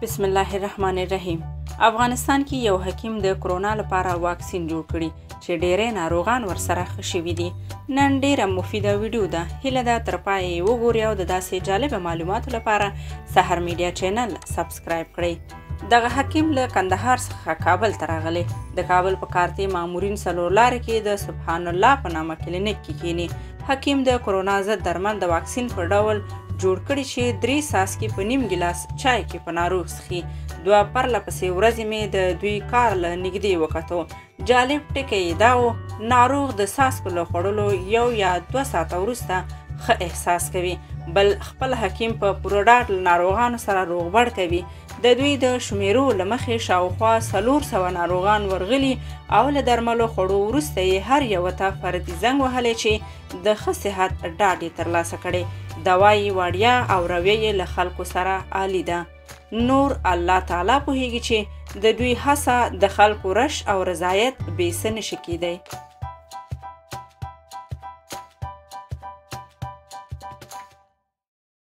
بسم الله الرحمن الرحیم. افغانستان کې یو حکیم د کرونا لپاره واکسین جوړ کړي چې ډېری ناروغان ورسره ښه شوي دي. نن ډېره مفیده ویډیو ده. هیله ده تر پایه یې وګورئ او د داسې جالبه معلوماتو لپاره سحر میډیا چینل سبسکرایب کړئ. دغه حکیم له کندهار څخه کابل ته راغلی. د کابل په کارتې مامورین څلور لارې کې د سبحان الله په نامه کلینیک کې کینی. حکیم د کرونا ضد درمل د واکسین په ډول جوړ کړي چې 3 څاڅکي په نیم ګیلاس چای کې په ناروغ څښي. 2 پرله پسې ورځې مې د دوی کار له نږدې وکتو. جالب ټکی یې دا و، ناروغ د څاڅکو له خوړلو 1 یا 2 ساعته وروسته ښه احساس کوي. بل خپل حکیم په پوره ډاډ له ناروغانو سره روغبړ کوي. د دوی د شمیرو له مخې شاوخوا 400 ناروغان ورغلي او له درملو خوړو وروسته یې هر یوه ته فردي زنګ وهلی چې د ښه صحت ډاډ یې ترلاسه کړی. دوا یې وړیا او رویه یې له خلکو سره عالی ده. نور الله تعالی پوهیږي چې د دوی هڅه د خلکو رش او رضایت بې څه نشي کیدی.